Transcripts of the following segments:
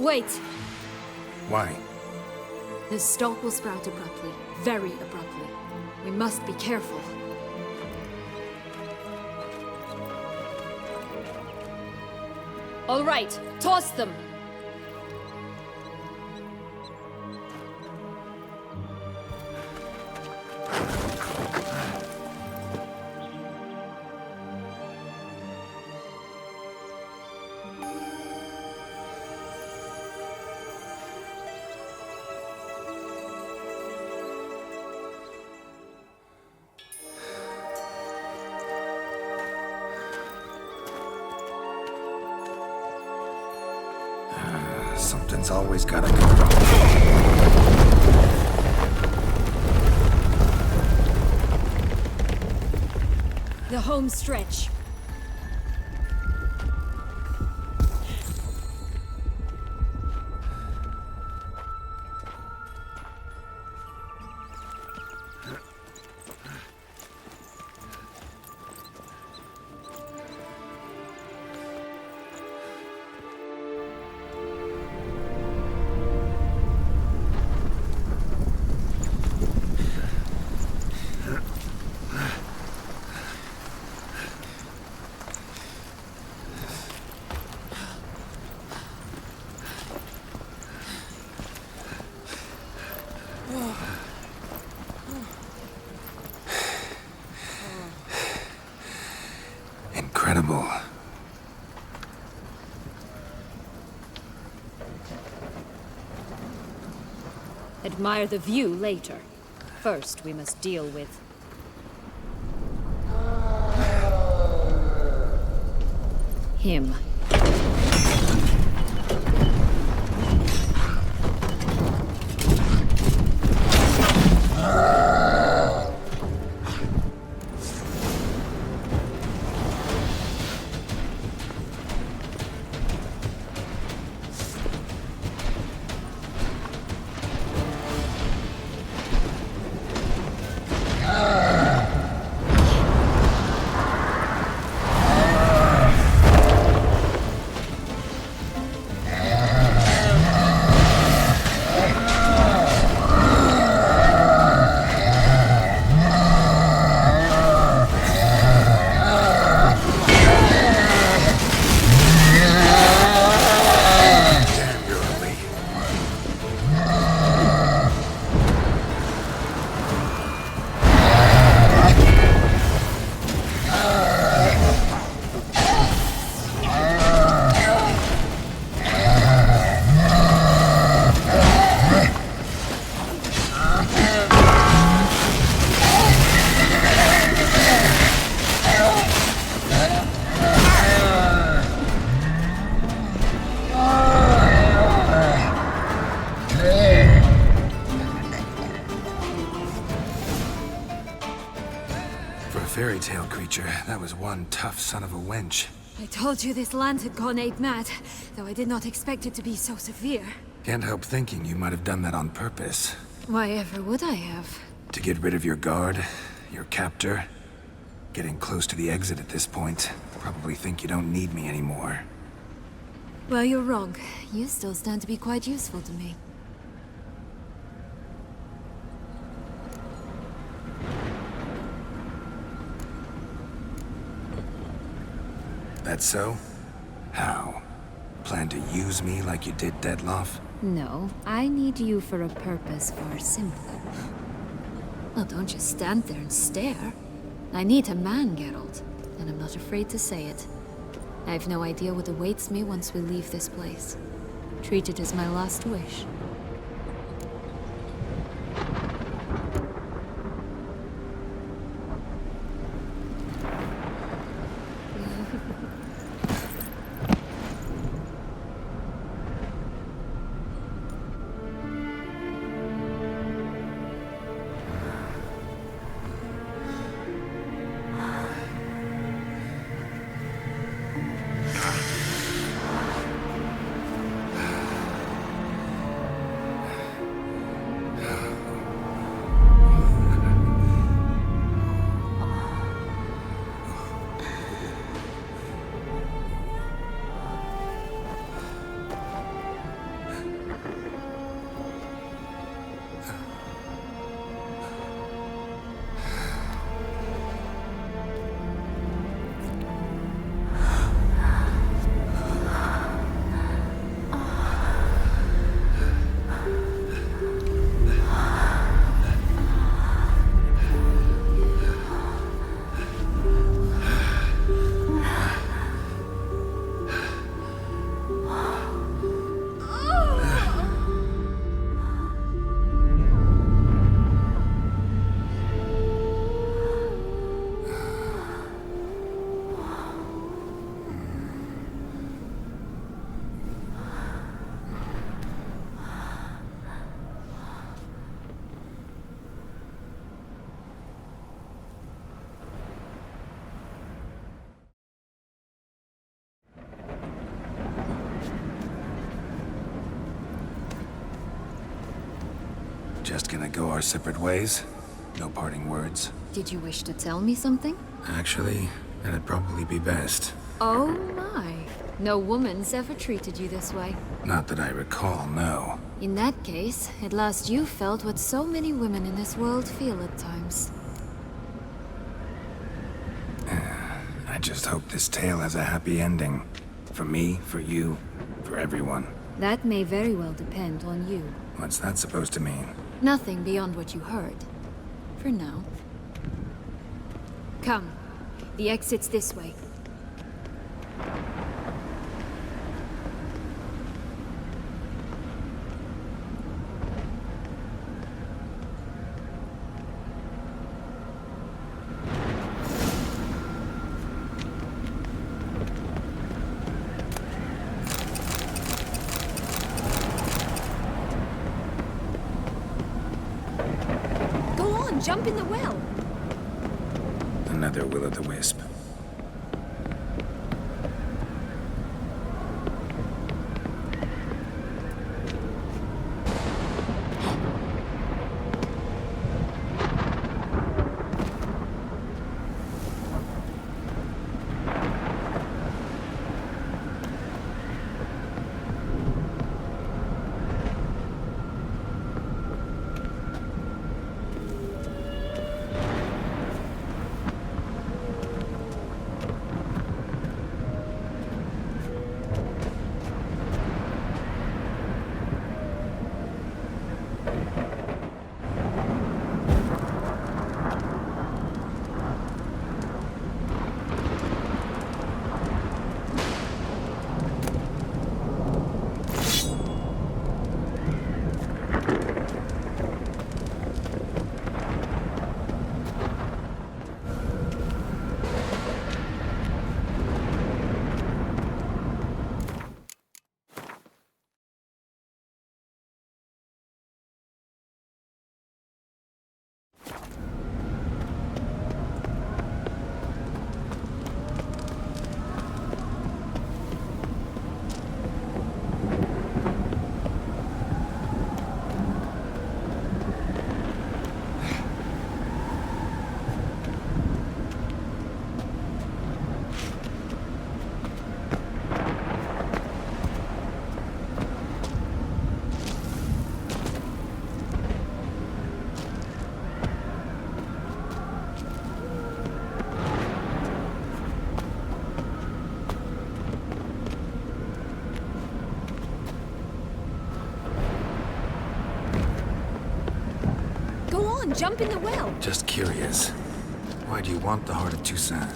Wait! Why? The stalk will sprout abruptly. Very abruptly. We must be careful. All right, toss them! Something's always gotta go wrong. The home stretch. Incredible. Admire the view later. First, we must deal with... him. Fairy tale creature, that was one tough son of a wench. I told you this land had gone ape mad, though I did not expect it to be so severe. Can't help thinking you might have done that on purpose. Why ever would I have? To get rid of your guard, your captor. Getting close to the exit at this point. Probably think you don't need me anymore. Well, you're wrong. You still stand to be quite useful to me. That so? How? Plan to use me like you did Detloff? No, I need you for a purpose far simpler. Well, don't just stand there and stare. I need a man, Geralt, and I'm not afraid to say it. I have no idea what awaits me once we leave this place. Treat it as my last wish. Just gonna go our separate ways? No parting words? Did you wish to tell me something? Actually, that'd probably be best. Oh my. No woman's ever treated you this way. Not that I recall, no. In that case, at last you felt what so many women in this world feel at times. I just hope this tale has a happy ending. For me, for you, for everyone. That may very well depend on you. What's that supposed to mean? Nothing beyond what you heard. For now. Come. The exit's this way. Jump in the well! Another will-o'-the-wisp. Jump in the well! Just curious. Why do you want the Heart of Toussaint?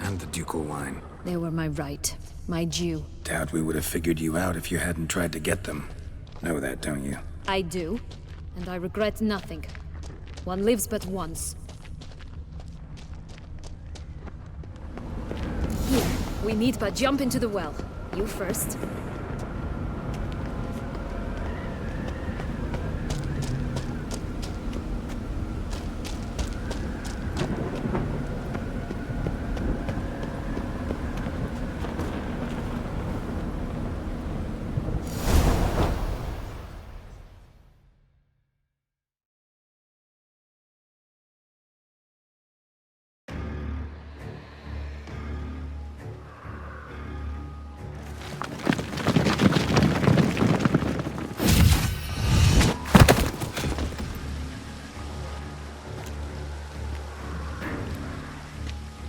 And the ducal wine? They were my right. My due. Doubt we would have figured you out if you hadn't tried to get them. Know that, don't you? I do. And I regret nothing. One lives but once. Here, we need but jump into the well. You first.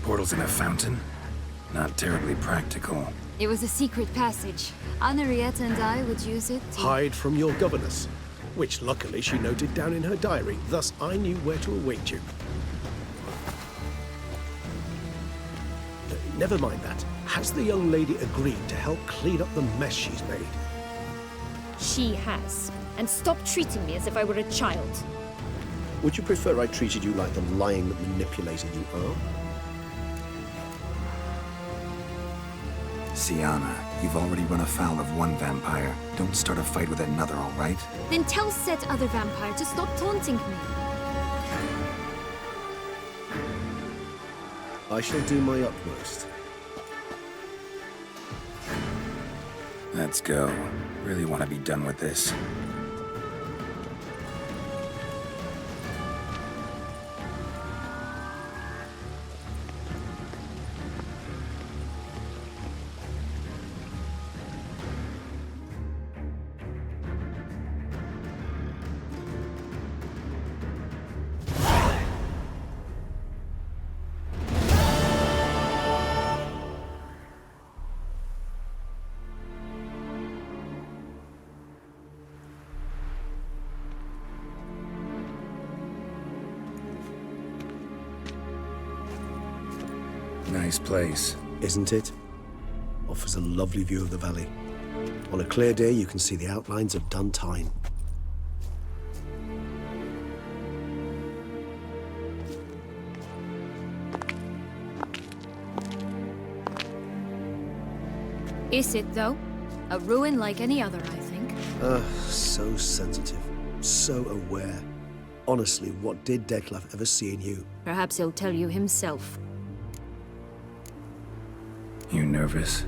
Portals in a fountain? Not terribly practical. It was a secret passage. Henriette and I would use it to... Hide from your governess, which luckily she noted down in her diary, thus I knew where to await you. Never mind that. Has the young lady agreed to help clean up the mess she's made? She has. And stop treating me as if I were a child. Would you prefer I treated you like the lying manipulator you are? Sienna, you've already run afoul of one vampire. Don't start a fight with another, all right? Then tell said other vampire to stop taunting me. I shall do my utmost. Let's go. Really want to be done with this. Nice place. Isn't it? Offers a lovely view of the valley. On a clear day, you can see the outlines of Duntine. Is it, though? A ruin like any other, I think. So sensitive. So aware. Honestly, what did Detlef ever see in you? Perhaps he'll tell you himself. You nervous?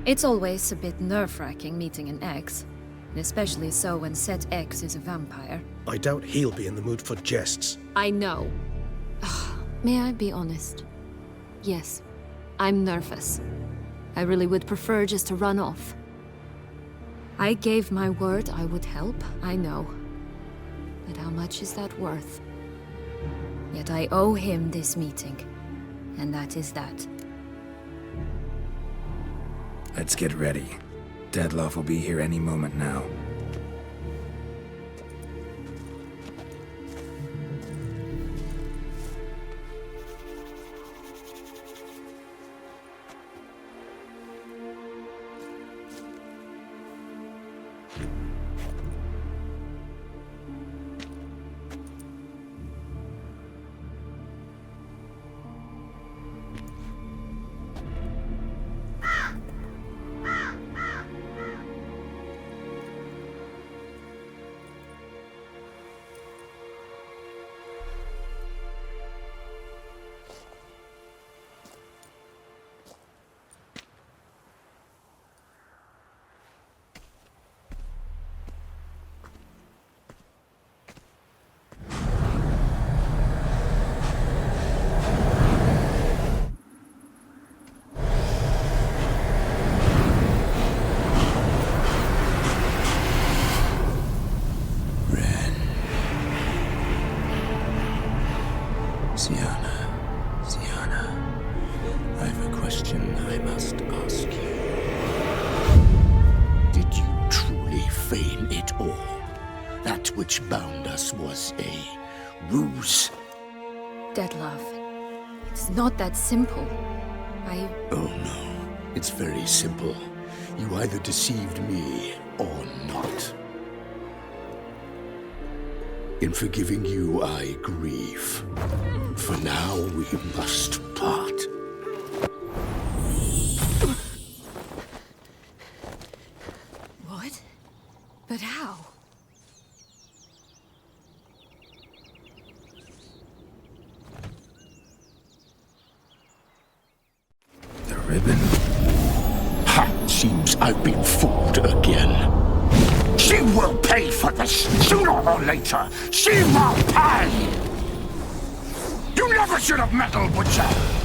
It's always a bit nerve-wracking meeting an ex. And especially so when said ex is a vampire. I doubt he'll be in the mood for jests. I know. May I be honest? Yes, I'm nervous. I really would prefer just to run off. I gave my word I would help, I know. But how much is that worth? Yet I owe him this meeting. And that is that. Let's get ready. Detlef will be here any moment now. Sienna, I've a question I must ask you. Did you truly feign it all? That which bound us was a ruse? Detlef, it's not that simple. Oh no, it's very simple. You either deceived me or not. In forgiving you, I grieve. For now, we must part. What? But how? The ribbon. Ha! Seems I've been fooled again. She will pay for this, sooner or later. She will pay! You never should have meddled with her!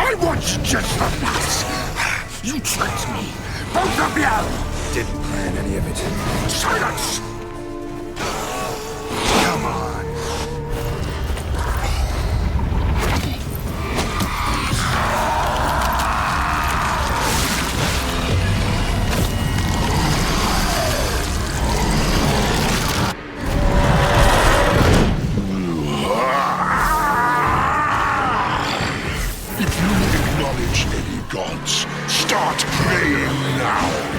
I was just a mess. You tricked me. Both of you! Didn't plan any of it. Silence! Come on. If you acknowledge any gods, start praying now!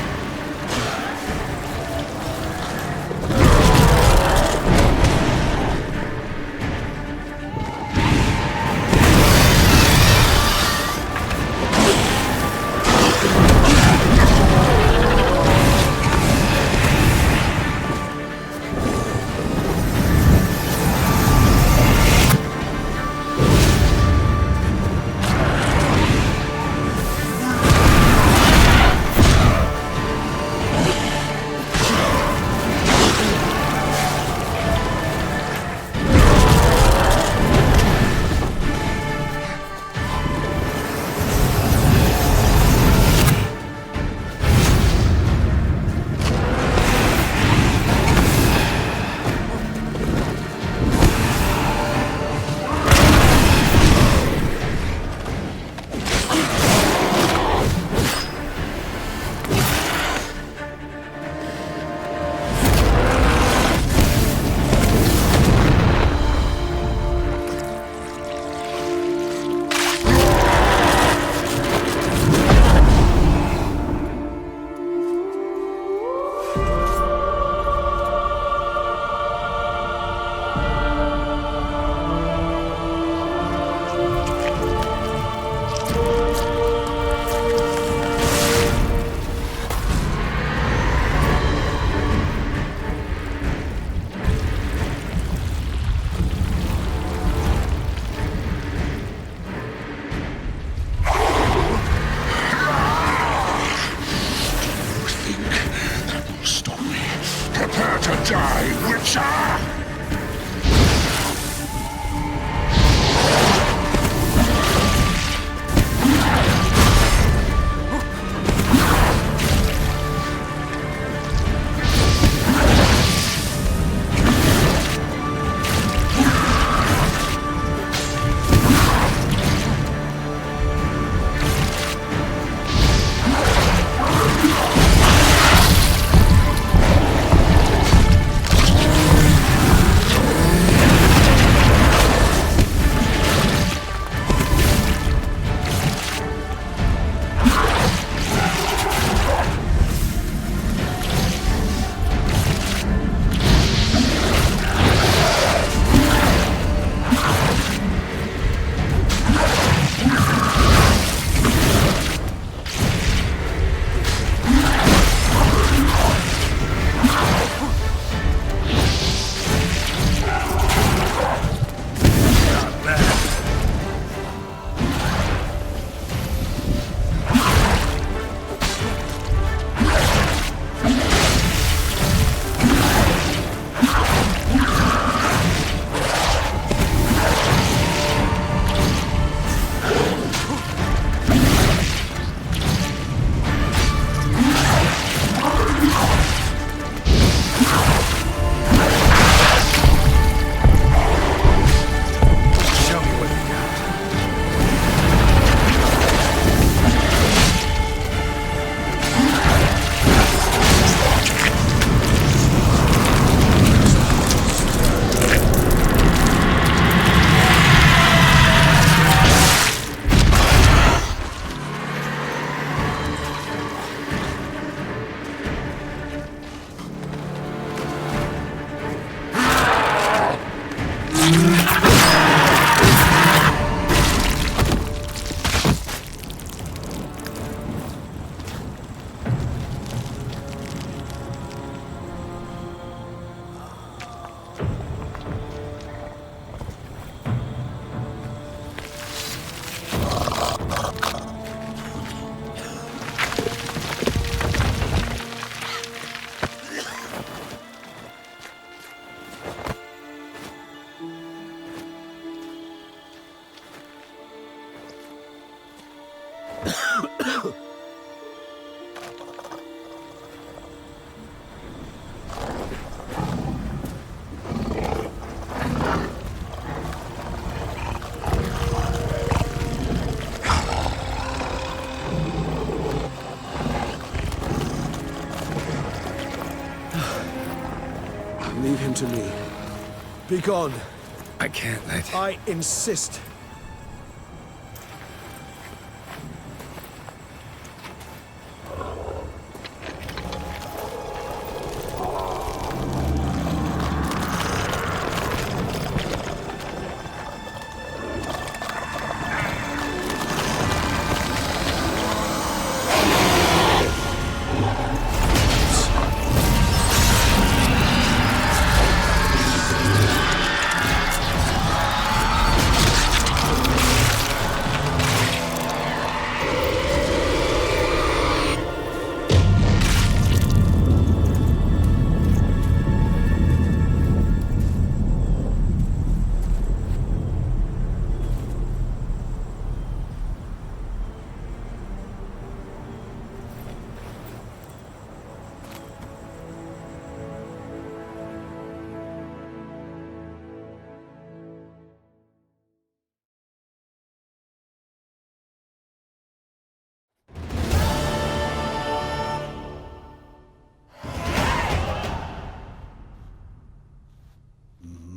Leave him to me. Be gone. I can't let... I insist.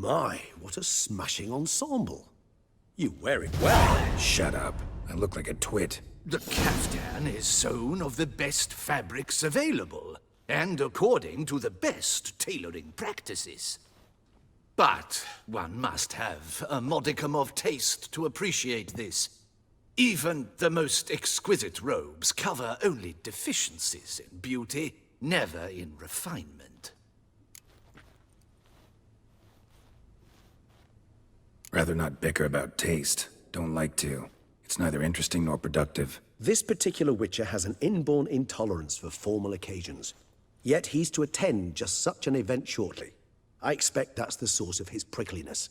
My, what a smashing ensemble. You wear it well. Shut up. I look like a twit. The caftan is sewn of the best fabrics available, and according to the best tailoring practices. But one must have a modicum of taste to appreciate this. Even the most exquisite robes cover only deficiencies in beauty, never in refinement. Rather not bicker about taste. Don't like to. It's neither interesting nor productive. This particular Witcher has an inborn intolerance for formal occasions. Yet he's to attend just such an event shortly. I expect that's the source of his prickliness.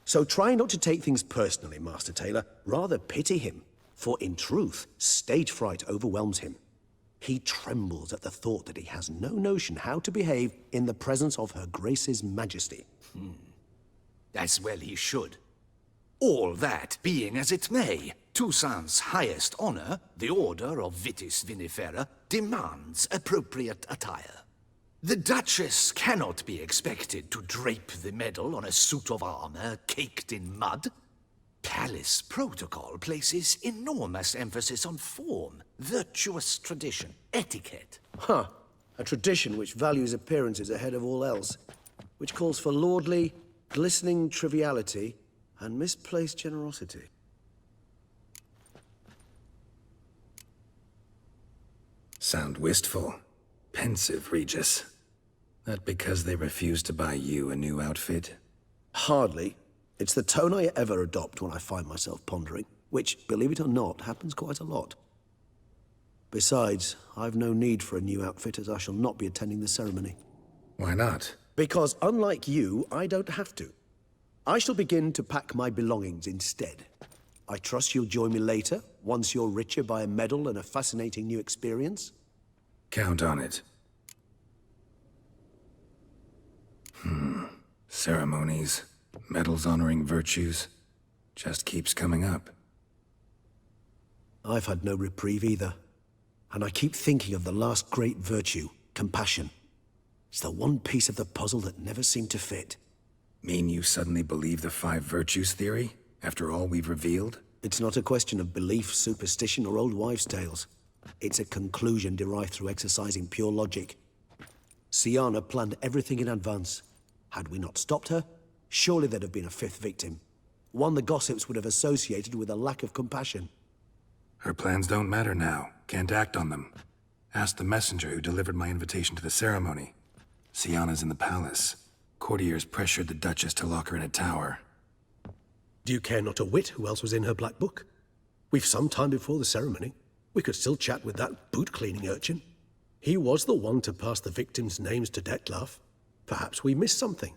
So try not to take things personally, Master Tailor. Rather pity him. For in truth, stage fright overwhelms him. He trembles at the thought that he has no notion how to behave in the presence of Her Grace's Majesty. As well he should. All that being as it may, Toussaint's highest honor, the Order of Vitis Vinifera, demands appropriate attire. The Duchess cannot be expected to drape the medal on a suit of armor caked in mud. Palace protocol places enormous emphasis on form, virtuous tradition, etiquette. Huh. A tradition which values appearances ahead of all else. Which calls for lordly, glistening triviality and misplaced generosity. Sound wistful. Pensive, Regis. That because they refuse to buy you a new outfit? Hardly. It's the tone I ever adopt when I find myself pondering, which, believe it or not, happens quite a lot. Besides, I've no need for a new outfit as I shall not be attending the ceremony. Why not? Because unlike you, I don't have to. I shall begin to pack my belongings instead. I trust you'll join me later, once you're richer by a medal and a fascinating new experience? Count on it. Ceremonies, medals honoring virtues, just keeps coming up. I've had no reprieve either. And I keep thinking of the last great virtue, compassion. It's the one piece of the puzzle that never seemed to fit. Mean you suddenly believe the 5 virtues theory, after all we've revealed? It's not a question of belief, superstition, or old wives' tales. It's a conclusion derived through exercising pure logic. Syanna planned everything in advance. Had we not stopped her, surely there'd have been a 5th victim. One the gossips would have associated with a lack of compassion. Her plans don't matter now. Can't act on them. Ask the messenger who delivered my invitation to the ceremony. Syanna's in the palace. Courtiers pressured the Duchess to lock her in a tower. Do you care not a whit who else was in her black book? We've some time before the ceremony. We could still chat with that boot-cleaning urchin. He was the one to pass the victims' names to Dettlaff. Perhaps we missed something.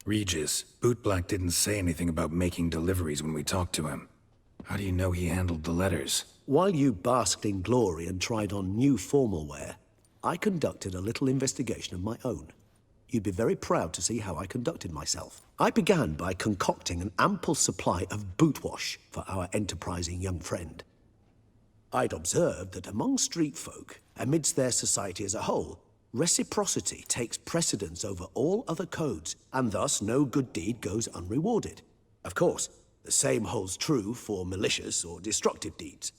Regis, Bootblack didn't say anything about making deliveries when we talked to him. How do you know he handled the letters? While you basked in glory and tried on new formal wear, I conducted a little investigation of my own. You'd be very proud to see how I conducted myself. I began by concocting an ample supply of boot wash for our enterprising young friend. I'd observed that among street folk, amidst their society as a whole, reciprocity takes precedence over all other codes, and thus no good deed goes unrewarded. Of course, the same holds true for malicious or destructive deeds.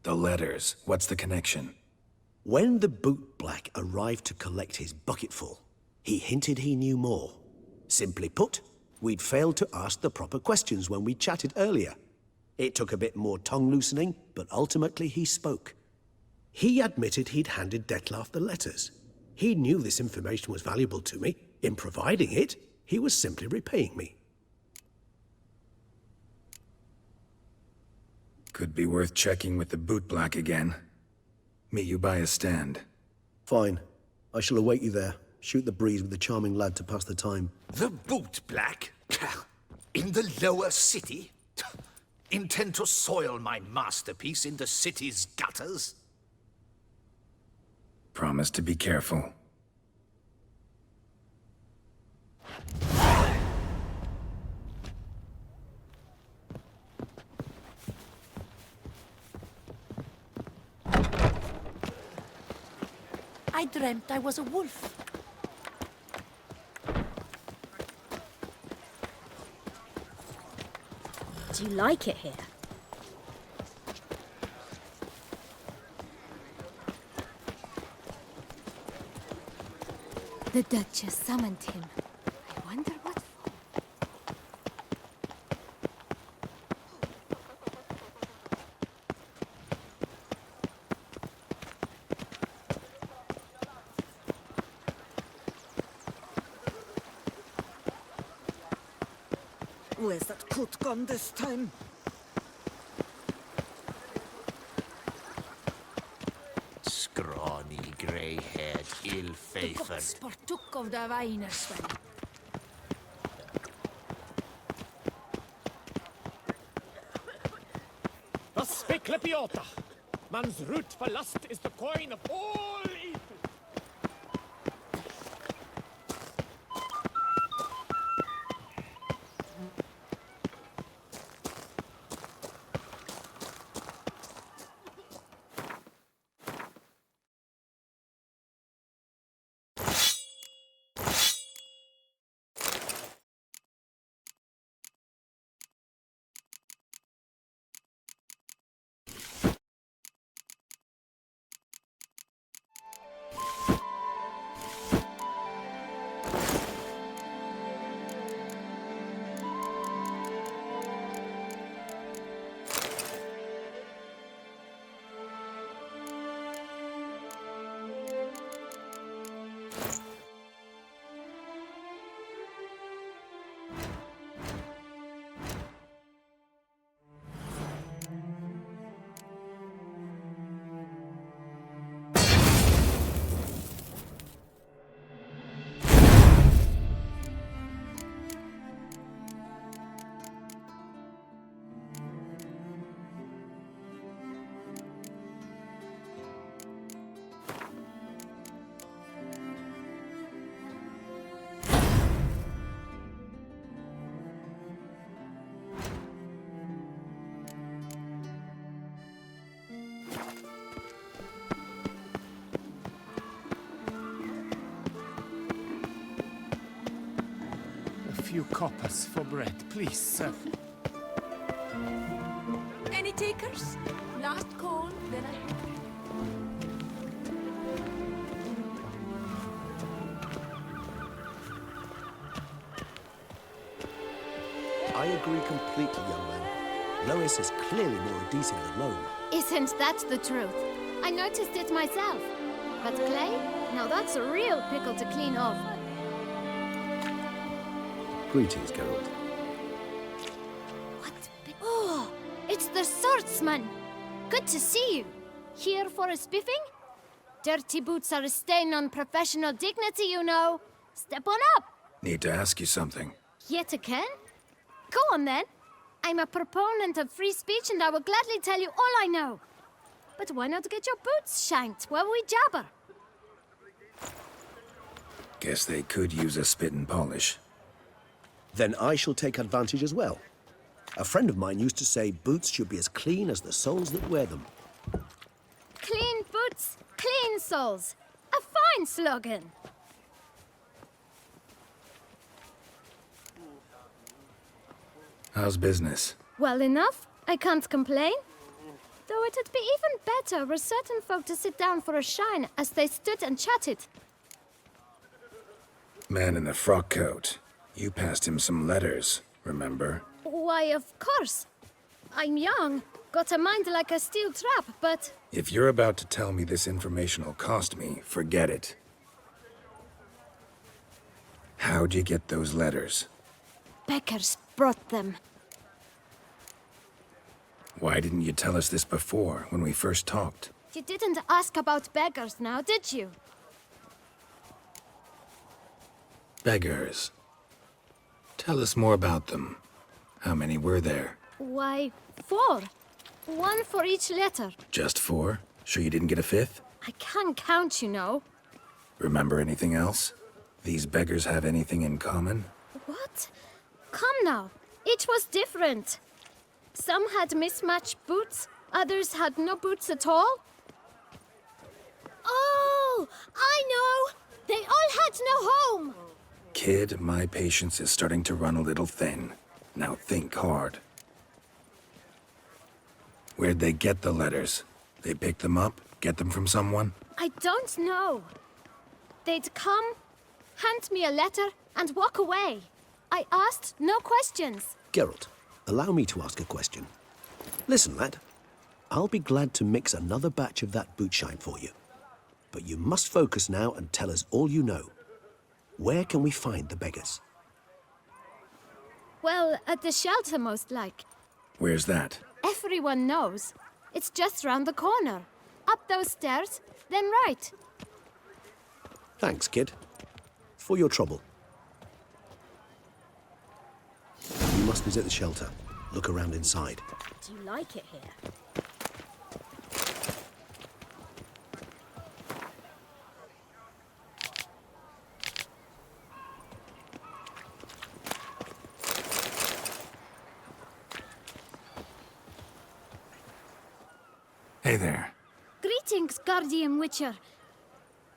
The letters, what's the connection? When the bootblack arrived to collect his bucketful, he hinted he knew more. Simply put, we'd failed to ask the proper questions when we chatted earlier. It took a bit more tongue-loosening, but ultimately he spoke. He admitted he'd handed Dettlaff the letters. He knew this information was valuable to me. In providing it, he was simply repaying me. Could be worth checking with the bootblack again. Meet you by a stand. Fine. I shall await you there. Shoot the breeze with the charming lad to pass the time. The bootblack? In the lower city? Intend to soil my masterpiece in the city's gutters? Promise to be careful. I dreamt I was a wolf. Do you like it here? The Duchess summoned him. I wonder what for. Where's that coat gone this time? Scrawny, grey-haired, ill-favored. Sportuk of the Weinerswell. Was Speklepiota? Man's root for lust is the coin of all evil. A few coppers for bread, please, sir. Any takers? Last call, then I... I agree completely, young man. Lois is clearly more adhesive than Loam. Isn't that the truth? I noticed it myself. But clay? Now that's a real pickle to clean off. Greetings, Geralt. What? Oh, it's the swordsman. Good to see you. Here for a spiffing? Dirty boots are a stain on professional dignity, you know. Step on up. Need to ask you something. Yet again? Go on then. I'm a proponent of free speech and I will gladly tell you all I know. But why not get your boots shanked while we jabber? Guess they could use a spit and polish. Then I shall take advantage as well. A friend of mine used to say boots should be as clean as the soles that wear them. Clean boots, clean soles. A fine slogan. How's business? Well enough. I can't complain. Though it'd be even better were certain folk to sit down for a shine as they stood and chatted. Man in the frock coat. You passed him some letters, remember? Why, of course. I'm young, got a mind like a steel trap, but... If you're about to tell me this information'll cost me, forget it. How'd you get those letters? Beggars brought them. Why didn't you tell us this before, when we first talked? You didn't ask about beggars now, did you? Beggars. Tell us more about them. How many were there? Why, 4. 1 for each letter. Just 4? Sure you didn't get a 5th? I can't count, you know. Remember anything else? These beggars have anything in common? What? Come now. Each was different. Some had mismatched boots, others had no boots at all. Oh, I know! They all had no home! Kid, my patience is starting to run a little thin. Now think hard. Where'd they get the letters? They pick them up? Get them from someone? I don't know. They'd come, hand me a letter, and walk away. I asked no questions. Geralt, allow me to ask a question. Listen, lad. I'll be glad to mix another batch of that boot shine for you. But you must focus now and tell us all you know. Where can we find the beggars? Well, at the shelter, most like. Where's that? Everyone knows. It's just round the corner. Up those stairs, then right. Thanks, kid. For your trouble. You must visit the shelter. Look around inside. Do you like it here? Hey there. Greetings, Guardian Witcher.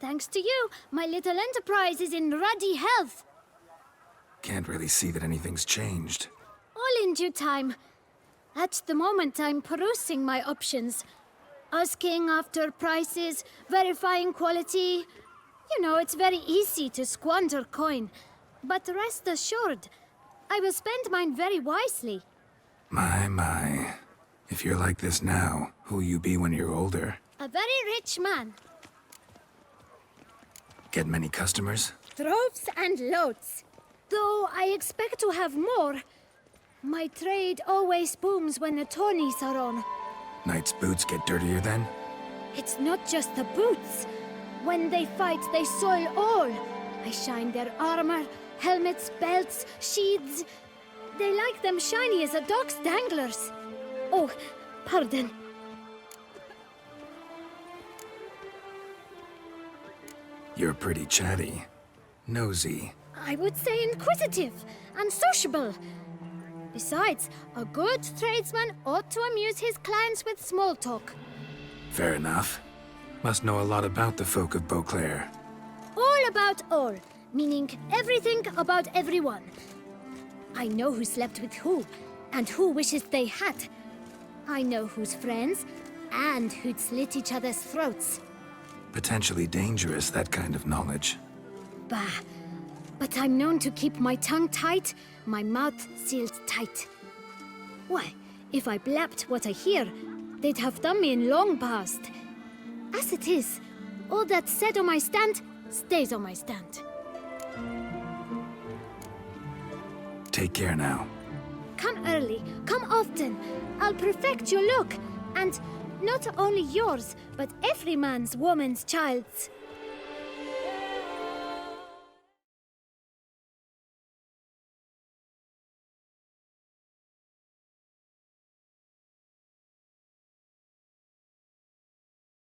Thanks to you, my little enterprise is in ruddy health. Can't really see that anything's changed. All in due time. At the moment, I'm perusing my options. Asking after prices, verifying quality. You know, it's very easy to squander coin. But rest assured, I will spend mine very wisely. My. If you're like this now, who'll you be when you're older? A very rich man. Get many customers? Droves and loads. Though I expect to have more. My trade always booms when the tourneys are on. Knights' boots get dirtier then? It's not just the boots. When they fight, they soil all. I shine their armor, helmets, belts, sheaths. They like them shiny as a dog's danglers. Oh, pardon. You're pretty chatty. Nosy. I would say inquisitive and sociable. Besides, a good tradesman ought to amuse his clients with small talk. Fair enough. Must know a lot about the folk of Beauclair. All about all, meaning everything about everyone. I know who slept with who, and who wishes they had. I know who's friends, and who'd slit each other's throats. Potentially dangerous, that kind of knowledge. Bah. But I'm known to keep my tongue tight, my mouth sealed tight. Why, if I blabbed what I hear, they'd have done me in long past. As it is, all that's said on my stand stays on my stand. Take care now. Come early, come often. I'll perfect your look, and not only yours, but every man's, woman's, child's.